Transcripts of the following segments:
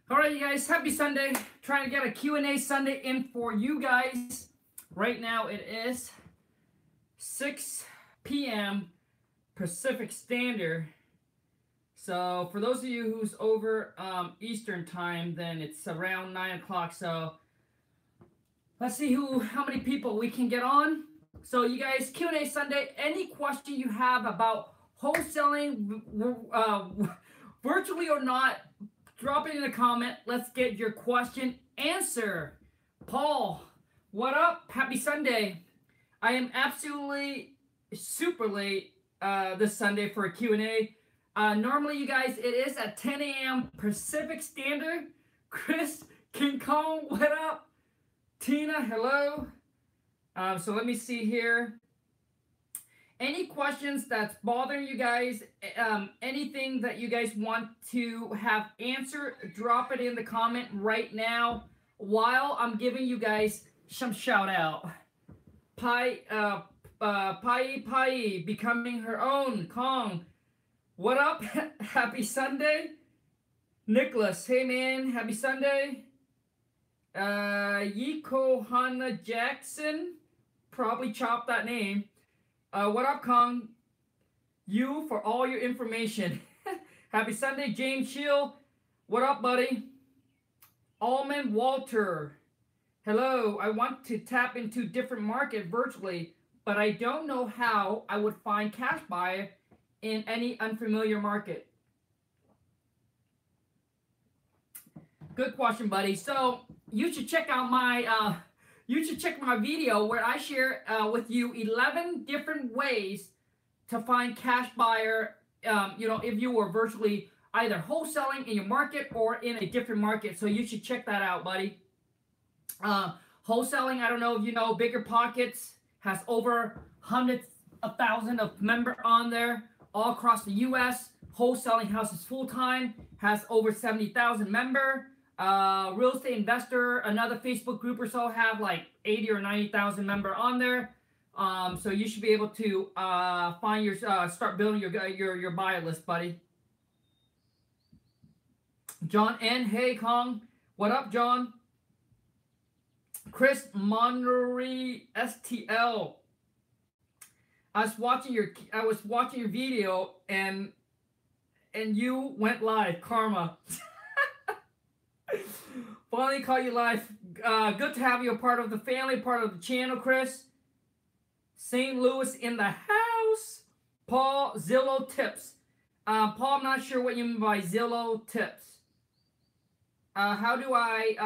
All right, you guys, happy Sunday. Trying to get a Q&A Sunday in for you guys. Right now it is 6 p.m. Pacific Standard. So for those of you who's over Eastern time, then it's around 9 o'clock. So let's see how many people we can get on. So you guys, Q&A Sunday, any question you have about wholesaling, virtually or not, drop it in a comment. Let's get your question answered. Paul, what up? Happy Sunday. I am absolutely super late this Sunday for a Q&A. Normally, you guys, it is at 10 a.m. Pacific Standard. Chris, King Kong, what up? Tina, hello. So let me see here. Any questions that's bothering you guys, anything that you guys want to have answered, drop it in the comment right now while I'm giving you guys some shout out. Pai, becoming her own. Khang, what up? Happy Sunday. Nicholas, hey man, happy Sunday. Yiko Hana Jackson, probably chopped that name. What up, Khang? You for all your information. Happy Sunday, James Shield. What up, buddy? Almond Walter. Hello, I want to tap into different market virtually, but I don't know how I would find cash buy in any unfamiliar market. Good question, buddy. So you should check out my my video where I share with you 11 different ways to find cash buyer. If you were virtually either wholesaling in your market or in a different market. So you should check that out, buddy. Wholesaling, I don't know if you know, Bigger Pockets has over hundreds of thousands of members on there all across the U.S. Wholesaling Houses Full Time has over 70,000 members. Real Estate Investor, another Facebook group or so, have like 80 or 90,000 members on there. So you should be able to find your start building your buyer list, buddy. John N. Hey Khang, what up, John? Chris Monnery STL. I was watching your video and you went live, Karma. Finally caught you live. Good to have you a part of the family, part of the channel, Chris. St. Louis in the house. Paul, Zillow tips. Paul, I'm not sure what you mean by Zillow tips. How do I,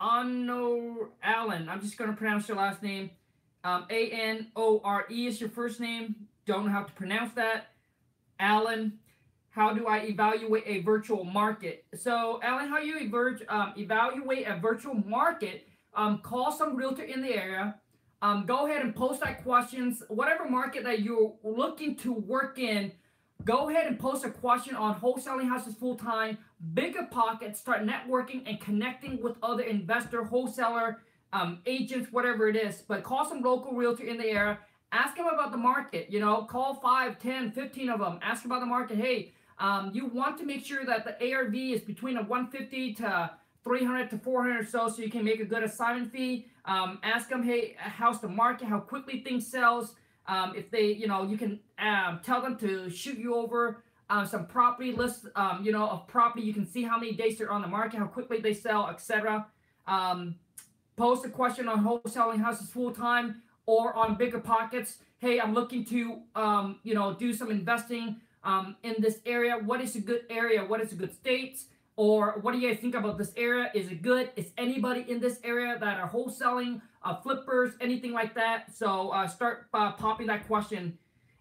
Anor Allen. I'm just going to pronounce your last name. Anore is your first name. Don't know how to pronounce that. Allen. How do I evaluate a virtual market? So, Alan, how you evaluate a virtual market? Call some realtor in the area. Go ahead and post that questions. Whatever market that you're looking to work in, go ahead and post a question on Wholesaling Houses Full Time, Bigger Pockets. Start networking and connecting with other investor, wholesaler, agents, whatever it is. But call some local realtor in the area. Ask them about the market. Call 5, 10, 15 of them. Ask about the market. Hey, you want to make sure that the ARV is between a 150 to 300 to 400 or so you can make a good assignment fee. Ask them, hey, how's the market? How quickly things sells? If they, you can tell them to shoot you over some property lists, of property. You can see how many days they're on the market, how quickly they sell, etc. Post a question on Wholesaling Houses Full Time or on Bigger Pockets. Hey, I'm looking to, do some investing in this area. What is a good area? What is a good state? Or what do you guys think about this area? Is it good? Is anybody in this area that are wholesaling, flippers, anything like that? So start popping that question.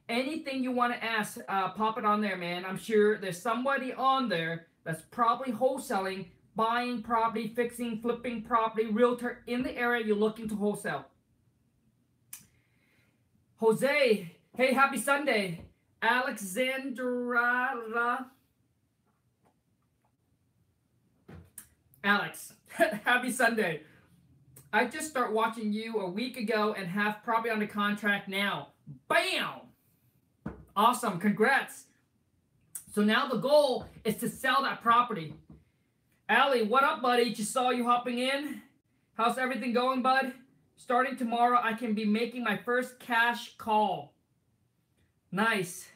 Anything you want to ask, pop it on there, man. I'm sure there's somebody on there that's probably wholesaling, buying property, fixing, flipping property, realtor in the area you're looking to wholesale. Jose, hey, happy Sunday. Alexandra. Alex, happy Sunday. I just started watching you a week ago and have property under contract now. Bam! Awesome, congrats. So now the goal is to sell that property. Allie, what up, buddy? Just saw you hopping in. How's everything going, bud? Starting tomorrow, I can be making my first cash call. Nice.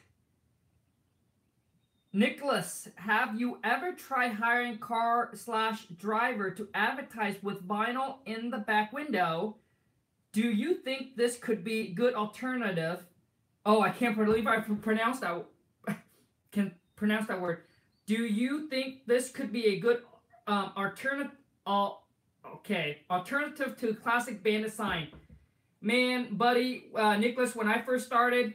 Nicholas, have you ever tried hiring car/driver to advertise with vinyl in the back window? Do you think this could be a good alternative? Oh, I can't believe I pronounced that. Can pronounce that word. Do you think this could be a good alternative? Alternative to classic bandit sign. Man, buddy, Nicholas, when I first started,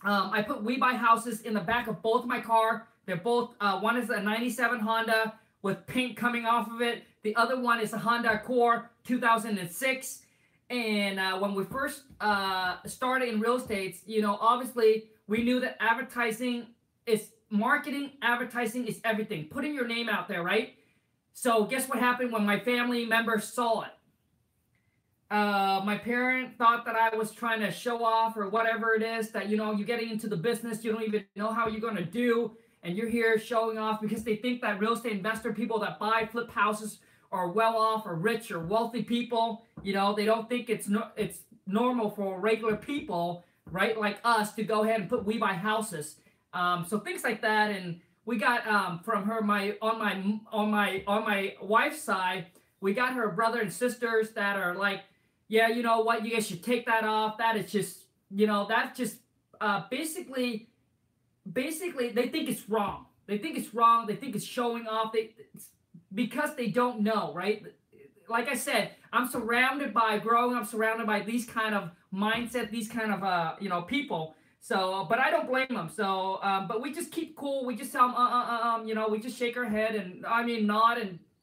I put We Buy Houses in the back of both my car. They're both, one is a 97 Honda with paint coming off of it. The other one is a Honda Accord 2006. And when we first started in real estate, you know, obviously we knew that advertising is marketing, advertising is everything. Putting your name out there, right? So guess what happened when my family members saw it? My parent thought that I was trying to show off or whatever it is, that, you know, you're getting into the business, you don't even know how you're going to do, and you're here showing off because they think that real estate investor, people that buy, flip houses, are well off or rich or wealthy people. You know, they don't think it's normal for regular people, right, like us, to go ahead and put We Buy Houses. So things like that. And we got from her, on my wife's side, we got her brother and sisters that are like, yeah, you know what, you guys should take that off. That is just, you know, that's just basically they think it's wrong. They think it's wrong. They think it's showing off. Because they don't know, right? Like I said, I'm surrounded by these kind of mindset, these kind of you know, people. So, but I don't blame them. So, but we just keep cool. We just tell them, you know, we just shake our head and nod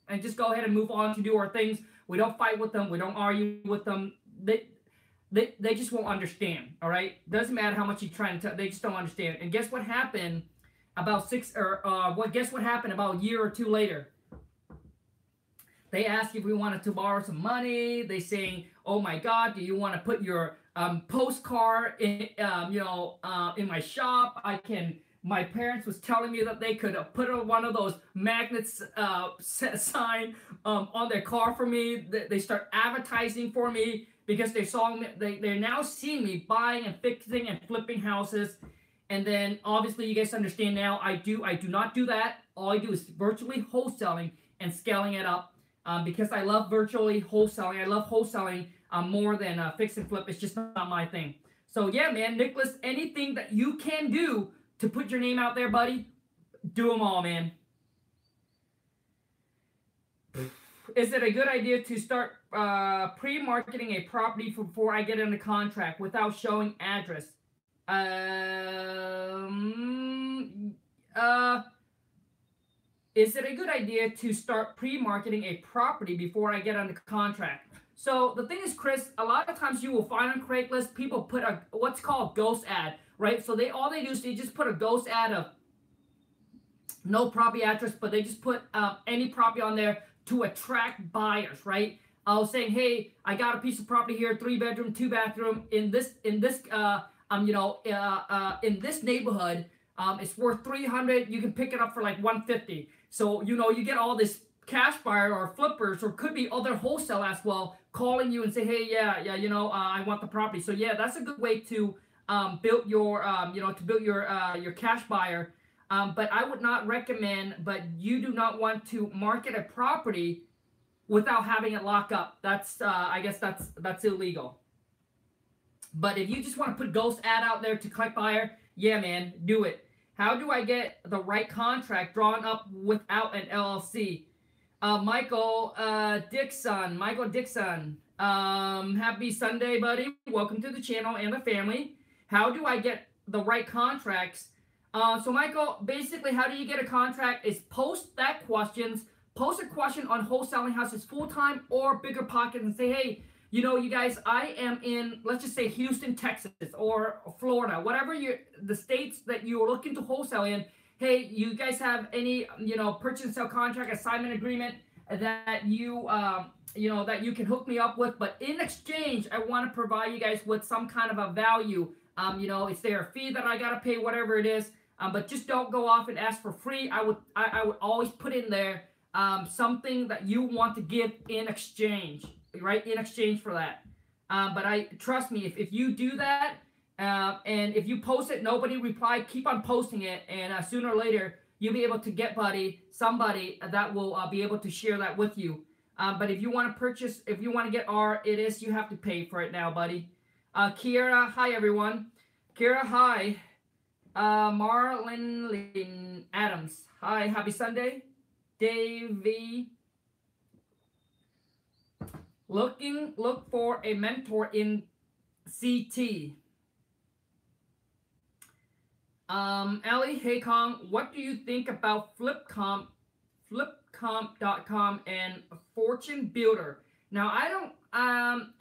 and just go ahead and move on to do our things. We don't fight with them. We don't argue with them. They just won't understand. All right. Doesn't matter how much you try to tell. They just don't understand. And guess what happened about guess what happened about a year or two later? They asked if we wanted to borrow some money. They saying, "Oh my God, do you want to put your postcard in, in my shop? My parents was telling me that they could put one of those magnets sign on their car for me. They start advertising for me because they saw me. They're now seeing me buying and fixing and flipping houses. And then obviously you guys understand now. I do not do that. All I do is virtually wholesaling and scaling it up. Because I love virtually wholesaling. I love wholesaling more than fix and flip. It's just not my thing. So yeah, man, Nicholas, anything that you can do to put your name out there, buddy, do them all, man. Is it a good idea to start pre-marketing a property before I get into contract without showing address? Is it a good idea to start pre-marketing a property before I get under contract? So the thing is, Chris, a lot of times you will find on Craigslist, people put what's called ghost ad, right? So all they do is they just put a ghost ad of no property address, but they just put any property on there to attract buyers, right? I was saying, hey, I got a piece of property here, 3-bedroom, 2-bathroom in this neighborhood. It's worth $300. You can pick it up for like $150. So, you know, you get all this cash buyer or flippers, or could be other wholesale as well, calling you and say, hey, you know, I want the property. So yeah, that's a good way to build your, your cash buyer. But I would not recommend, but you do not want to market a property without having it locked up. That's, I guess that's illegal. But if you just want to put ghost ad out there to collect buyer, yeah, man, do it. How do I get the right contract drawn up without an LLC? Michael Dixon. Happy Sunday, buddy. Welcome to the channel and the family. How do I get the right contracts? So Michael, basically, how do you get a contract is post a question on wholesaling houses full-time or bigger pockets and say, hey, you know, you guys, I am in, let's just say Houston, Texas, or Florida, whatever the states that you're looking to wholesale in. Hey, you guys have any, you know, purchase and sell contract assignment agreement that you can hook me up with, but in exchange, I want to provide you guys with some kind of a value. You know, is there a fee that I got to pay, whatever it is, but just don't go off and ask for free. I would always put in there, something that you want to give in exchange, right? In exchange for that. But trust me, if you do that, and if you post it, nobody replied, keep on posting it, and sooner or later you'll be able to get somebody that will be able to share that with you. But if you want to purchase, if you want to get you have to pay for it now, buddy. Kiera, hi everyone. Kiera, hi. Marlon Lynn Adams, hi. Happy Sunday. Davey, look for a mentor in CT. Ellie, hey Khang, what do you think about flipcomp.com and Fortune Builder? Now I don't,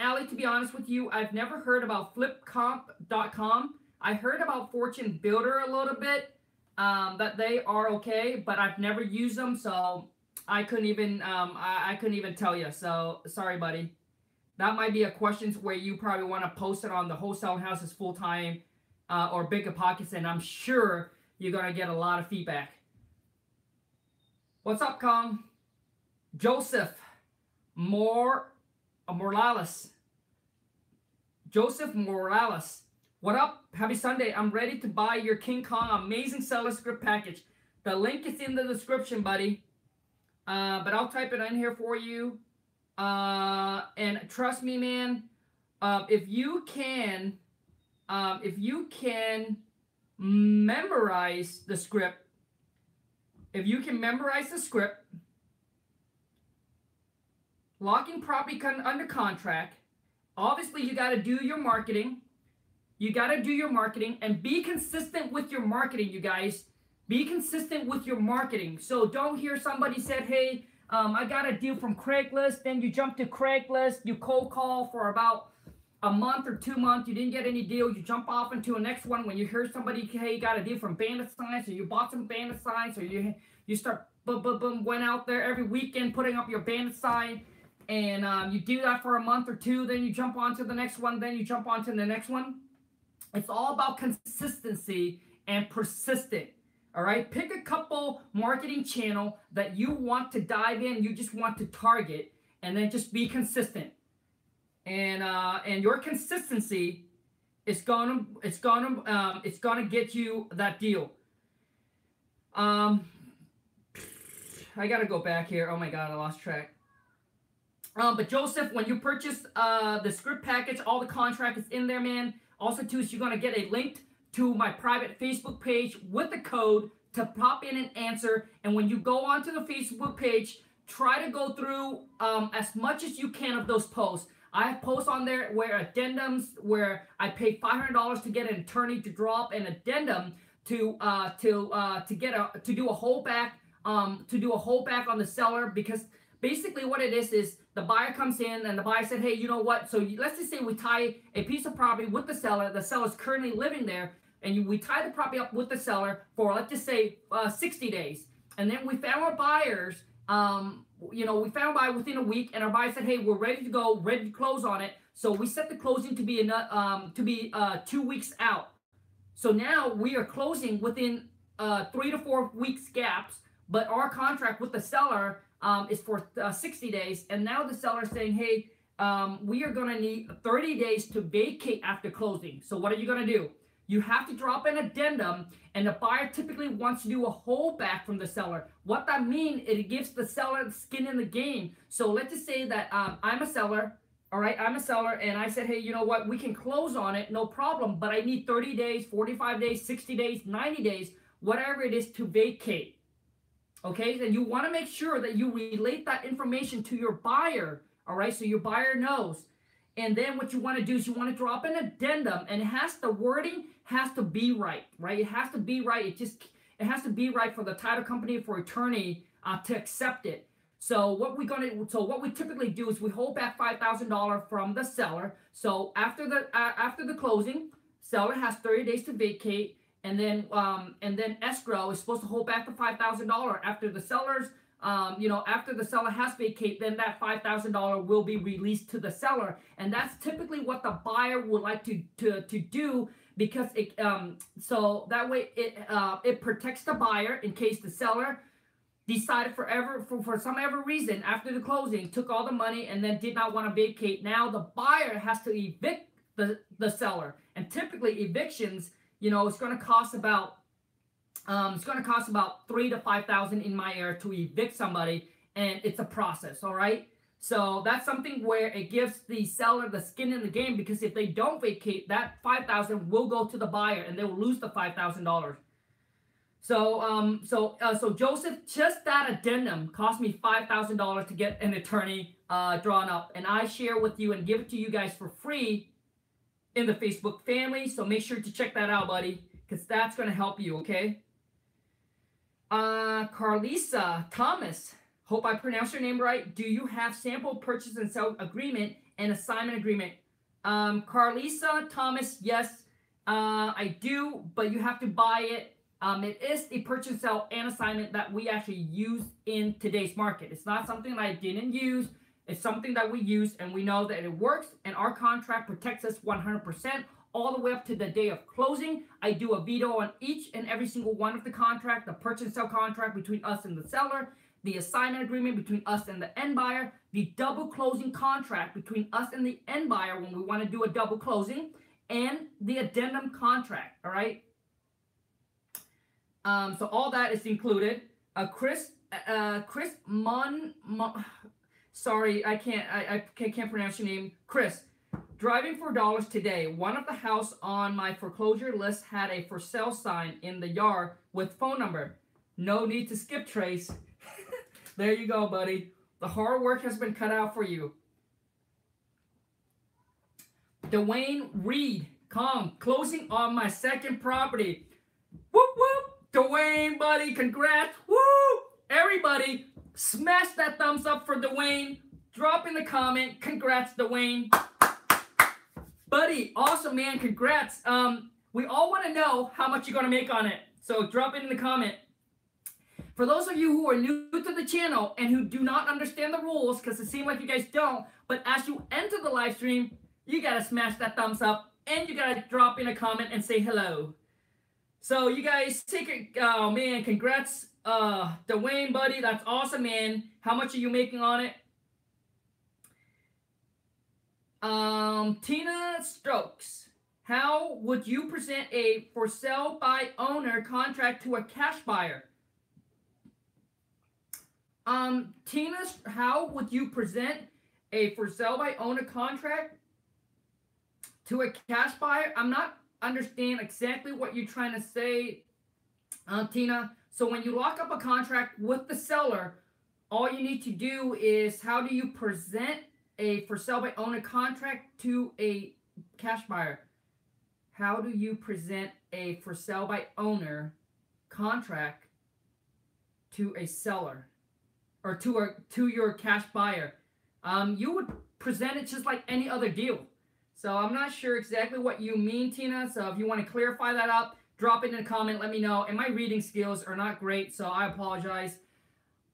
Ellie, to be honest with you, I've never heard about flipcomp.com. I heard about Fortune Builder a little bit, that they are okay, but I've never used them, so I couldn't even I couldn't even tell you. So sorry, buddy. That might be a question where you probably want to post it on the Wholesaling Houses Full Time or Bigger Pockets, and I'm sure you're gonna get a lot of feedback. What's up, Khang? Joseph Morales. Joseph Morales. What up? Happy Sunday. I'm ready to buy your King Kong amazing seller script package. The link is in the description, buddy. But I'll type it in here for you. And trust me, man, if you can memorize the script, locking property under contract, obviously you got to do your marketing. You got to do your marketing and be consistent with your marketing, you guys. Be consistent with your marketing. So don't hear somebody said, hey, I got a deal from Craigslist. Then you jump to Craigslist. You cold call for about a month or 2 months. You didn't get any deal. You jump off into a next one. When you hear somebody, hey, you got a deal from bandit signs, or you bought some bandit signs, or you start went out there every weekend putting up your bandit sign. And you do that for a month or two. Then you jump on to the next one. Then you jump on to the next one. It's all about consistency and persistent. All right, pick a couple marketing channel that you want to dive in, you just want to target, and then just be consistent. And your consistency is gonna get you that deal. I gotta go back here. Oh my God, I lost track. But Joseph, when you purchase the script package, all the contract is in there, man. Also, too, is you're gonna get a link to my private Facebook page with the code to pop in and answer. And when you go onto the Facebook page, try to go through as much as you can of those posts. I have posts on there where addendums, where I pay $500 to get an attorney to draw up an addendum to do a holdback on the seller, because basically what it is the buyer comes in and the buyer said, hey, you know what? So let's just say we tie a piece of property with the seller. The seller's currently living there, and we tie the property up with the seller for, let's just say, 60 days. And then we found our buyers, we found a buyer within a week, and our buyer said, hey, we're ready to go, ready to close on it. So we set the closing to be 2 weeks out. So now we are closing within 3 to 4 weeks gaps, but our contract with the seller is for 60 days. And now the seller is saying, hey, we are going to need 30 days to vacate after closing. So what are you going to do? You have to drop an addendum, and the buyer typically wants to do a holdback from the seller. What that means, it gives the seller skin in the game. So let's just say that I'm a seller, all right? I'm a seller, and I said, hey, you know what? We can close on it, no problem, but I need 30 days, 45 days, 60 days, 90 days, whatever it is to vacate, okay? Then you want to make sure that you relate that information to your buyer, all right? So your buyer knows. And then what you want to do is you want to drop an addendum, and the wording has to be right? It has to be right. It has to be right for the title company, for attorney to accept it. So what we typically do is we hold back $5,000 from the seller. So after the closing, seller has 30 days to vacate, and then escrow is supposed to hold back the $5,000 after the seller's. After the seller has vacate, then that $5,000 will be released to the seller, and that's typically what the buyer would like to do, because so that way it protects the buyer in case the seller decided for some ever reason after the closing, took all the money and then did not want to vacate. Now the buyer has to evict the seller, and typically evictions, it's going to cost about $3,000 to $5,000 in my area to evict somebody, and it's a process. All right. So that's something where it gives the seller the skin in the game, because if they don't vacate, that $5,000 will go to the buyer and they will lose the $5,000. So Joseph, just that addendum cost me $5,000 to get an attorney drawn up, and I share with you and give it to you guys for free in the Facebook family. So make sure to check that out, buddy, because that's going to help you. Okay. Carlisa Thomas, hope I pronounced your name right. Do you have sample purchase and sale agreement and assignment agreement? Carlisa Thomas, yes, I do, but you have to buy it. It is a purchase, sale, and assignment that we actually use in today's market. It's not something that I didn't use. It's something that we use, and we know that it works, and our contract protects us 100% all the way up to the day of closing. I do a veto on each and every single one of the contract, the purchase and sale contract between us and the seller, the assignment agreement between us and the end buyer, the double closing contract between us and the end buyer when we want to do a double closing, and the addendum contract. All right. So all that is included. Chris sorry, I can't pronounce your name. Chris, driving for dollars today. One of the house on my foreclosure list had a for sale sign in the yard with phone number. No need to skip trace. There you go, buddy. The hard work has been cut out for you. Dwayne Reed, Khang, closing on my second property. Whoop, whoop. Dwayne, buddy, congrats. Woo! Everybody, smash that thumbs up for Dwayne. Drop in the comment. Congrats, Dwayne. Buddy, awesome, man. Congrats. We all want to know how much you're going to make on it. So drop it in the comment. For those of you who are new to the channel and who do not understand the rules, because it seems like you guys don't, but as you enter the live stream, you got to smash that thumbs up and you got to drop in a comment and say hello. So you guys take it. Oh, man, congrats, Dwayne, buddy. That's awesome, man. How much are you making on it? Tina Strokes, how would you present a for sale by owner contract to a cash buyer? Tina, how would you present a for sale by owner contract to a cash buyer? I'm not understand exactly what you're trying to say, Tina. So when you lock up a contract with the seller, all you need to do is, how do you present a for sale by owner contract to a cash buyer? How do you present a for sale by owner contract to a seller or to your cash buyer? You would present it just like any other deal. So I'm not sure exactly what you mean, Tina. So if you want to clarify that up, drop it in a comment. Let me know. And my reading skills are not great, so I apologize.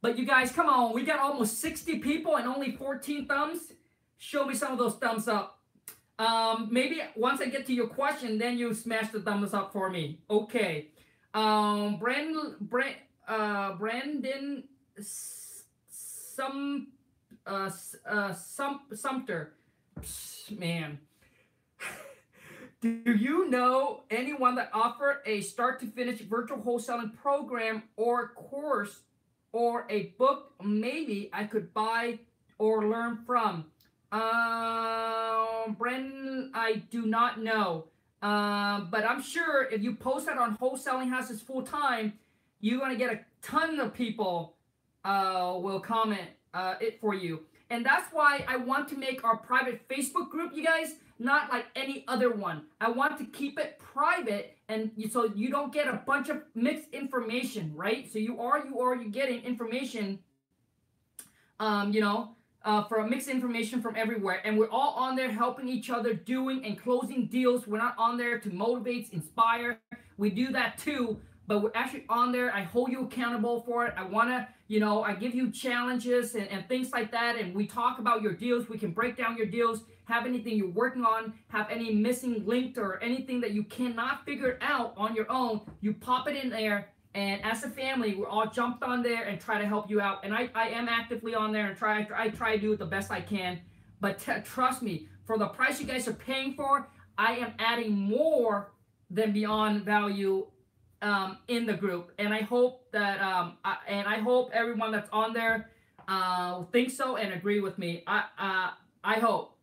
But you guys, come on. We got almost 60 people and only 14 thumbs. Show me some of those thumbs up. Maybe once I get to your question, then you smash the thumbs up for me. Okay. Brandon Sumter. Man. Do you know anyone that offer a start-to-finish virtual wholesaling program or course or a book maybe I could buy or learn from? Brendan, I do not know. But I'm sure if you post that on Wholesaling Houses full-time, you're going to get a ton of people will comment it for you. And that's why I want to make our private Facebook group, you guys, not like any other one. I want to keep it private, and so you don't get a bunch of mixed information, right? So you're getting information, for mixed information from everywhere, and we're all on there helping each other, doing and closing deals. We're not on there to motivate, inspire. We do that too, but we're actually on there. I hold you accountable for it. I want to, I give you challenges and things like that, and we talk about your deals. We can break down your deals, have anything you're working on, have any missing link or anything that you cannot figure out on your own. You pop it in there, And as a family, we're all jumped on there and try to help you out. And I am actively on there and I try to do it the best I can. But trust me, for the price you guys are paying for, I am adding more than beyond value in the group. And I hope that I hope everyone that's on there thinks so and agree with me. I hope.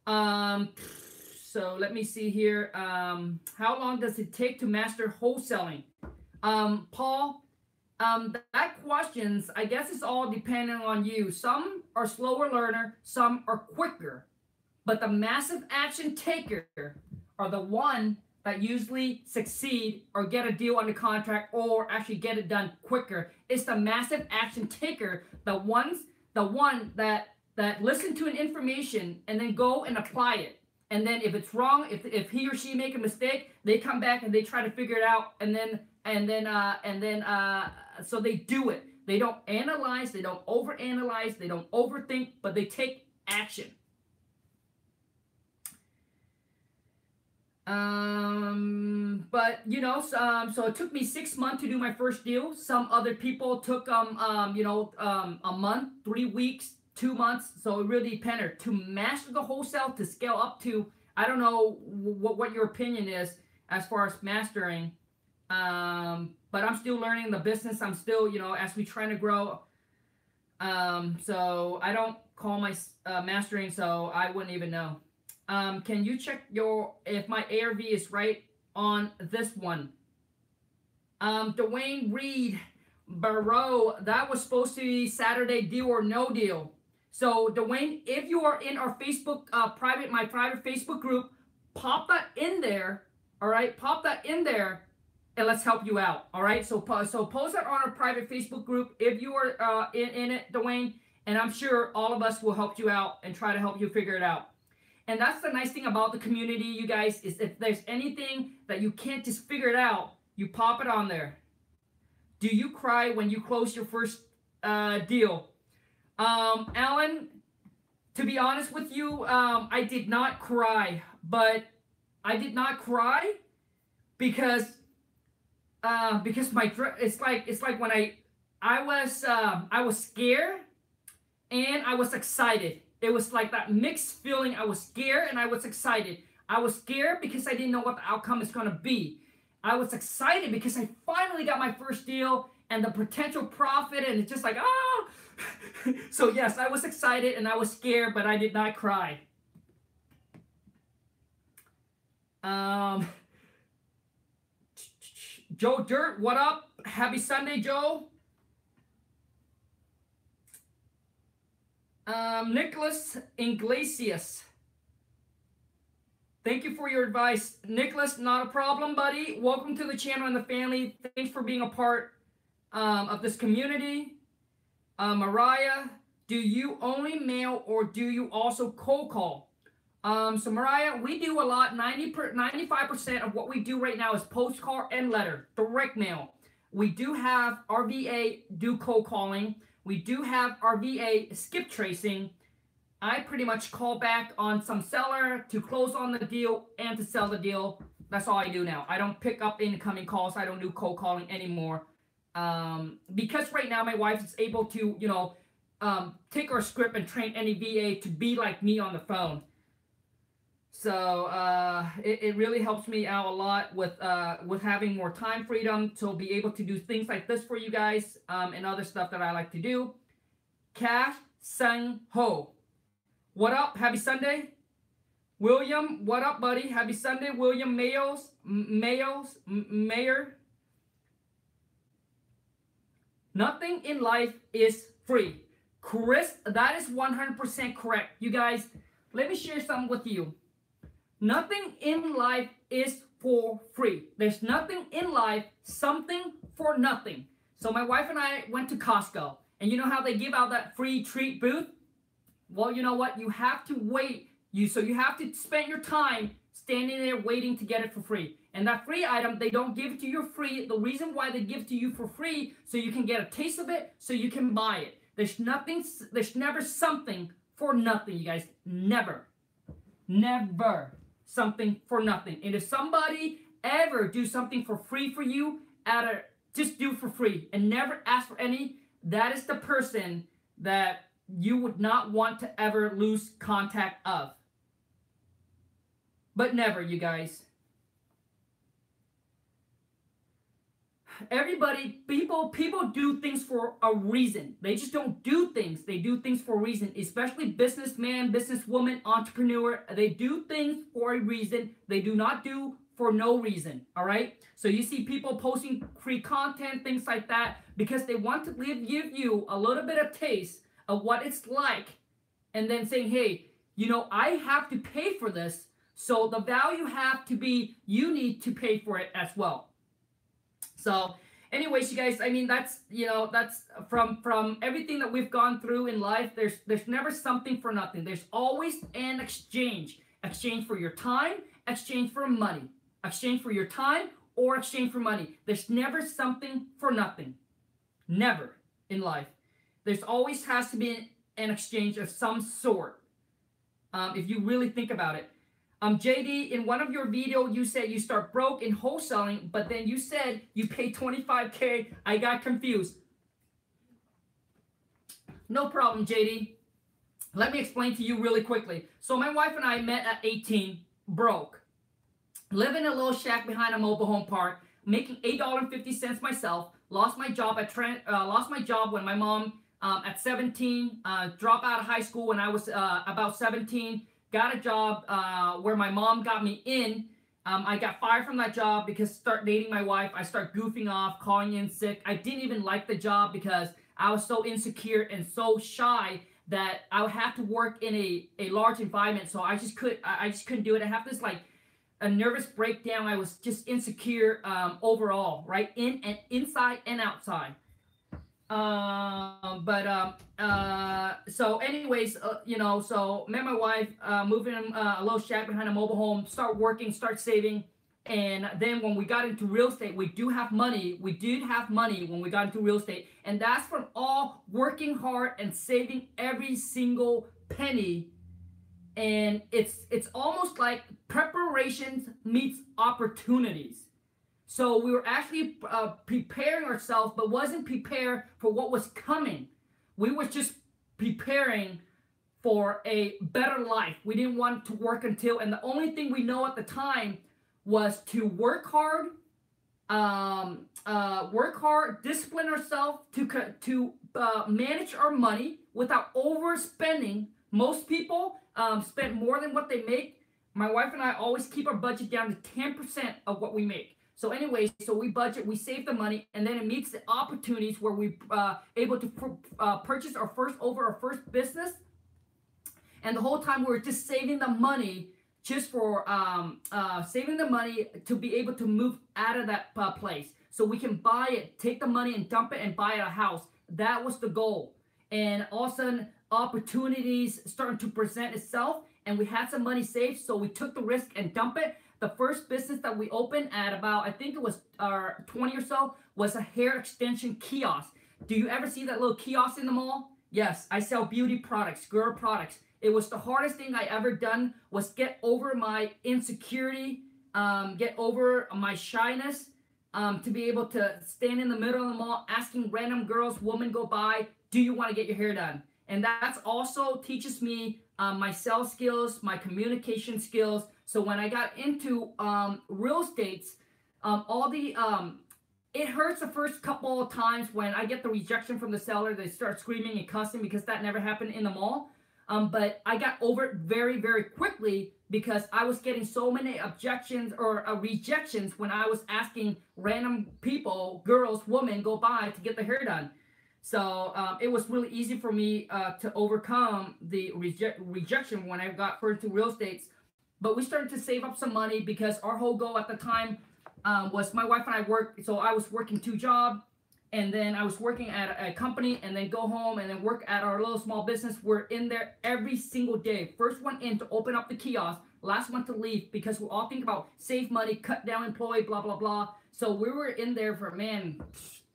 So let me see here. How long does it take to master wholesaling? Paul, that questions, I guess it's all depending on you. Some are slower learner, some are quicker. But the massive action taker are the one that usually succeed or get a deal under contract or actually get it done quicker. It's the massive action taker, the one that listen to an information and then go and apply it. And then if it's wrong, if he or she make a mistake, they come back and they try to figure it out, so they do it. They don't analyze, they don't overanalyze, they don't overthink, but they take action. But you know, so it took me 6 months to do my first deal. Some other people took a month, 3 weeks, 2 months. So it really depended. To master the wholesale, to scale up to, I don't know what your opinion is as far as mastering. But I'm still learning the business. I'm still, as we trying to grow. So I don't call my mastering, so I wouldn't even know. Can you check if my ARV is right on this one? Dwayne Reed Barrow, that was supposed to be Saturday deal or no deal. So Dwayne, if you are in our Facebook my private Facebook group, pop that in there. All right, pop that in there, and let's help you out. All right, so post that on our private Facebook group if you are in it, Dwayne, and I'm sure all of us will help you out and try to help you figure it out. And that's the nice thing about the community, you guys, is if there's anything that you can't just figure it out, you pop it on there. Do you cry when you close your first deal? Alan, to be honest with you, I did not cry, but I did not cry because it's like when I was scared and I was excited. It was like that mixed feeling. I was scared and I was excited. I was scared because I didn't know what the outcome is going to be. I was excited because I finally got my first deal and the potential profit, and it's just like, oh. So yes, I was excited and I was scared, but I did not cry. Joe Dirt, what up? Happy Sunday, Joe. Nicholas Iglesias, thank you for your advice. Nicholas, not a problem, buddy. Welcome to the channel and the family. Thanks for being a part of this community. Mariah, do you only mail or do you also cold call? So Mariah, we do a lot. 95% of what we do right now is postcard and letter, direct mail. We do have RVA do cold calling. We do have RVA skip tracing. I pretty much call back on some seller to close on the deal and to sell the deal. That's all I do now. I don't pick up incoming calls. I don't do cold calling anymore. Because right now my wife is able to, take our script and train any VA to be like me on the phone. So it really helps me out a lot with having more time freedom to be able to do things like this for you guys and other stuff that I like to do. Cash Sang Ho, what up? Happy Sunday. William, what up, buddy? Happy Sunday. William Mayer. Nothing in life is free. Chris, that is 100% correct. You guys, let me share something with you. Nothing in life is for free. There's nothing in life, something for nothing. So my wife and I went to Costco. And you know how they give out that free treat booth? Well, you know what? You have to wait. So you have to spend your time standing there waiting to get it for free. And that free item, they don't give it to you free. The reason why they give it to you for free, so you can get a taste of it, so you can buy it. There's never something for nothing, you guys. Never. Never something for nothing. And if somebody ever do something for free for you at just do for free and never ask for any, that is the person that you would not want to ever lose contact of. But never, you guys. Everybody, people do things for a reason. They just don't do things. They do things for a reason, especially businessman, businesswoman, entrepreneur. They do things for a reason. They do not do for no reason. All right. So you see people posting free content, things like that, because they want to give you a little bit of taste of what it's like, and then saying, hey, you know, I have to pay for this. So the value have to be, you need to pay for it as well. So anyways, you guys, I mean, that's, you know, that's from everything that we've gone through in life. There's never something for nothing. There's always an exchange for your time, exchange for money, exchange for your time, or exchange for money. There's never something for nothing. Never in life. There's always has to be an exchange of some sort. If you really think about it. JD, in one of your videos, you said you start broke in wholesaling, but then you said you pay $25K. I got confused. No problem, JD. Let me explain to you really quickly. So my wife and I met at 18, broke. Living in a little shack behind a mobile home park, making $8.50 myself. Lost my job when my mom at 17, dropped out of high school when I was about 17. Got a job where my mom got me in. I got fired from that job because start dating my wife. I start goofing off, calling in sick. I didn't even like the job because I was so insecure and so shy that I would have to work in a large environment. So I just couldn't do it. I have this like a nervous breakdown. I was just insecure overall, right? Inside and outside. So anyways, you know, so met my wife, moving a little shack behind a mobile home, start working, start saving. And then when we got into real estate, we did have money when we got into real estate. And that's from all working hard and saving every single penny. And it's almost like preparations meets opportunities. So we were actually preparing ourselves, but wasn't prepared for what was coming. We were just preparing for a better life. We didn't want to work until, and the only thing we know at the time was to work hard, discipline ourselves to manage our money without overspending. Most people spend more than what they make. My wife and I always keep our budget down to 10% of what we make. So anyways, so we budget, we save the money, and then it meets the opportunities where we able to purchase our first business. And the whole time we were just saving the money, just for saving the money to be able to move out of that place. So we can buy it, take the money and dump it and buy a house. That was the goal. And all of a sudden, opportunities starting to present itself, and we had some money saved, so we took the risk and dumped it. The first business that we opened at about, I think it was 20 or so, was a hair extension kiosk. Do you ever see that little kiosk in the mall? Yes, I sell beauty products, girl products. It was the hardest thing I ever done was get over my insecurity, get over my shyness, to be able to stand in the middle of the mall asking random girls, women go by, do you want to get your hair done? And that's also teaches me my sales skills, my communication skills. So when I got into real estates, it hurts the first couple of times when I get the rejection from the seller. They start screaming and cussing because that never happened in the mall. But I got over it very, very quickly because I was getting so many objections or rejections when I was asking random people, girls, women, go by to get their hair done. So it was really easy for me to overcome the rejection when I got first to real estates. But we started to save up some money because our whole goal at the time was my wife and I worked. So I was working 2 jobs, and then I was working at a company, and then go home and then work at our little small business. We're in there every single day. First one in to open up the kiosk, last one to leave, because we all think about save money, cut down employee, blah, blah, blah. So we were in there for, man,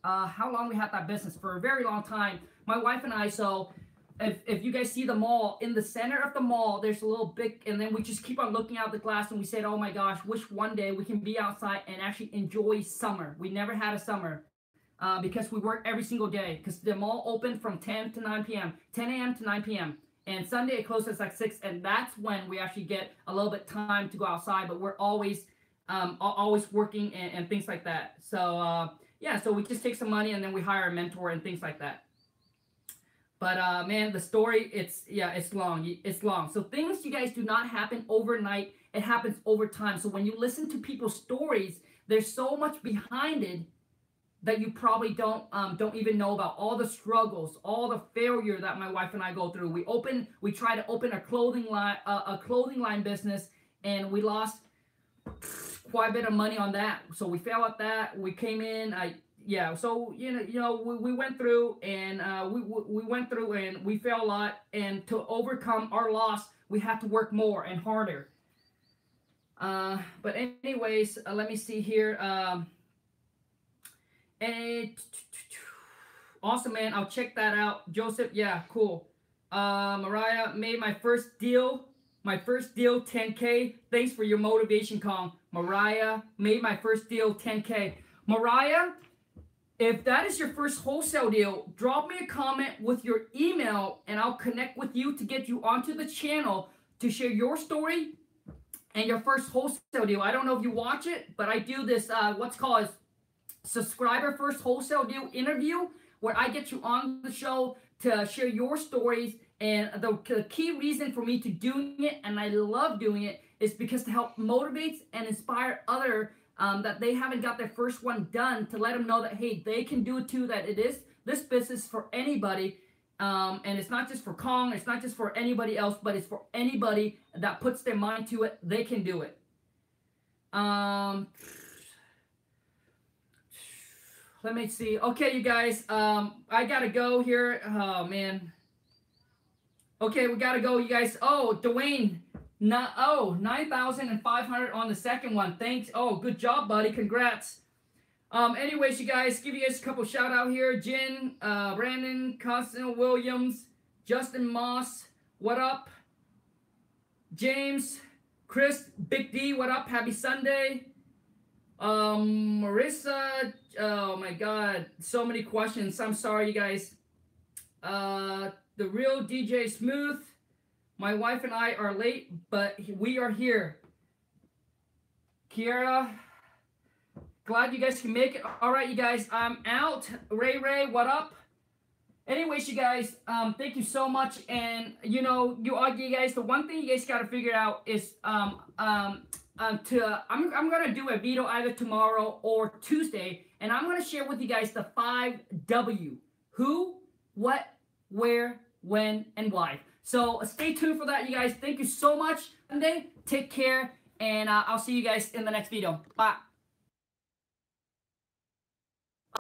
how long we had that business? For a very long time. My wife and I, so if you guys see the mall, in the center of the mall, there's a little big, and then we just keep on looking out the glass, and we said, oh my gosh, wish one day we can be outside and actually enjoy summer. We never had a summer. because we work every single day because the mall open from 10 to 9 p.m., 10 a.m. to 9 p.m. And Sunday it closes at 6, and that's when we actually get a little bit time to go outside. But we're always working and things like that. So yeah, so we just take some money and then we hire a mentor and things like that. But man, the story, it's long. It's long. So things, you guys, do not happen overnight. It happens over time. So when you listen to people's stories, there's so much behind it that you probably don't even know about. All the struggles, all the failure that my wife and I go through. We try to open a clothing line business, and we lost quite a bit of money on that. So we failed at that. We came in. So we went through, and we went through, and we failed a lot. And to overcome our loss, we had to work more and harder. But anyways, let me see here. Awesome, man. I'll check that out. Joseph, yeah, cool. Mariah, made my first deal 10K. Thanks for your motivation, Khang. Mariah, made my first deal 10K. Mariah, if that is your first wholesale deal, drop me a comment with your email and I'll connect with you to get you onto the channel to share your story and your first wholesale deal. I don't know if you watch it, but I do this what's called subscriber first wholesale deal interview, where I get you on the show to share your stories. And the key reason for me to doing it, and I love doing it, is because to help motivate and inspire other that they haven't got their first one done, to let them know that, hey, they can do it too, that it is this business for anybody. And it's not just for Khang, it's not just for anybody else, but it's for anybody that puts their mind to it. They can do it. Let me see. Okay, you guys, I gotta go here. Oh man. Okay, we gotta go, you guys. Oh, Dwayne, 9,500 on the second one. Thanks. Oh, good job, buddy. Congrats. Anyways, you guys, give you guys a couple shout out here. Jen, Brandon, Constantine Williams, Justin Moss, what up? James, Chris, Big D, what up? Happy Sunday. Marissa, oh my God, so many questions. I'm sorry, you guys. The real DJ Smooth, my wife and I are late, but we are here. Kiara, glad you guys can make it. All right, you guys, I'm out. Ray, what up? Anyways, you guys, thank you so much. And you guys, the one thing you guys got to figure out is I'm gonna do a video either tomorrow or Tuesday, and I'm gonna share with you guys the 5 W: who, what, where, when, and why. So stay tuned for that, you guys. Thank you so much. Monday, take care, and I'll see you guys in the next video. Bye.